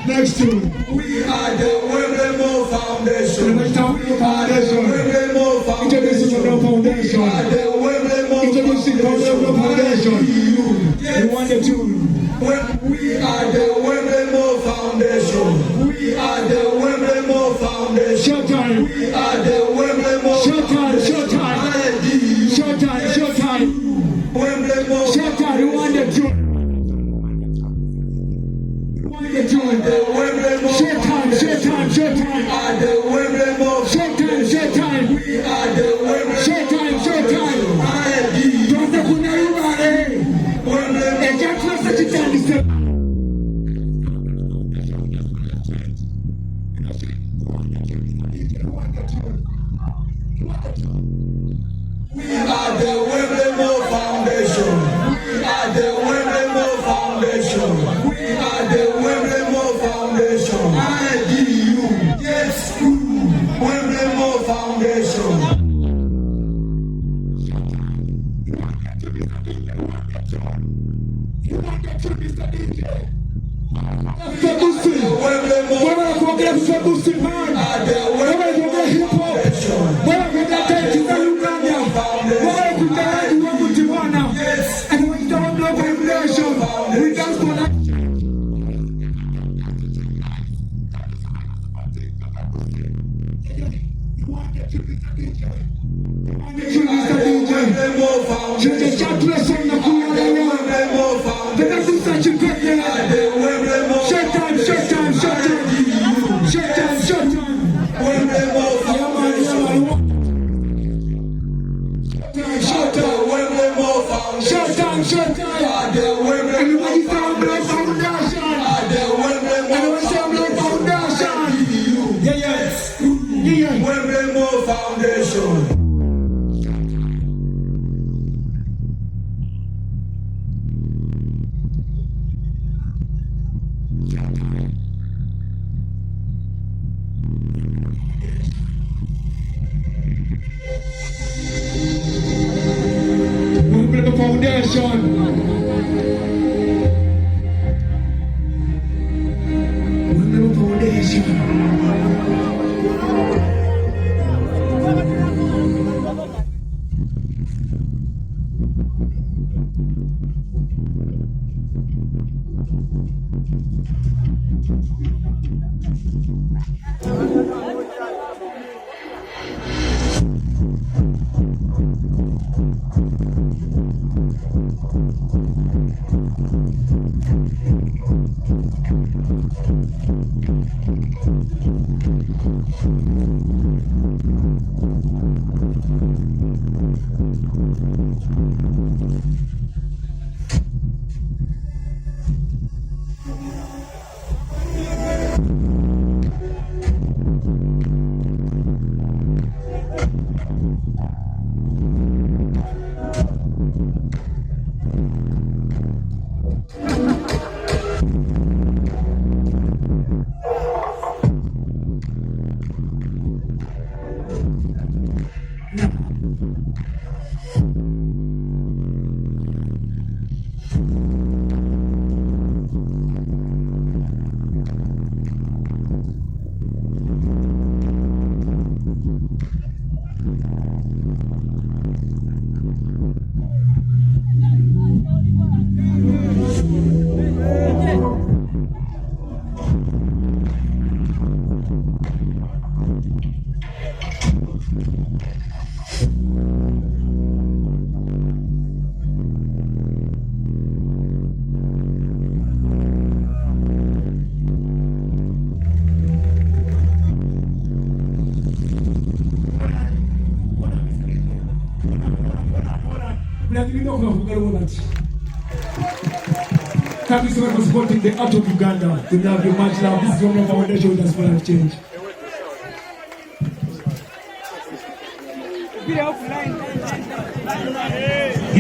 Next to we are the Wembley Foundation. We are the Wembley Foundation. Introducing the foundation. We are the Wembley Introducing the foundation. We want the two. We are the Wembley Foundation. We are the Wembley Foundation. Showtime. We are the Wembley Showtime. Showtime. Showtime. Showtime. Wembley Showtime. We want the two. Showtime, showtime, showtime. Are the Wembley showtime, showtime. We are the Wembley showtime, showtime. Don't kuna yubare. Wembley. Ejakla sachitani se. We are the Wembley Foundation. We are the Wembley Foundation. We are the Wembley Foundation. IDU. Yes, Wembley Foundation. Thank you so much for supporting the Art of Uganda. We love you much love. This is one of our foundation with Spirit of Change. Be offline.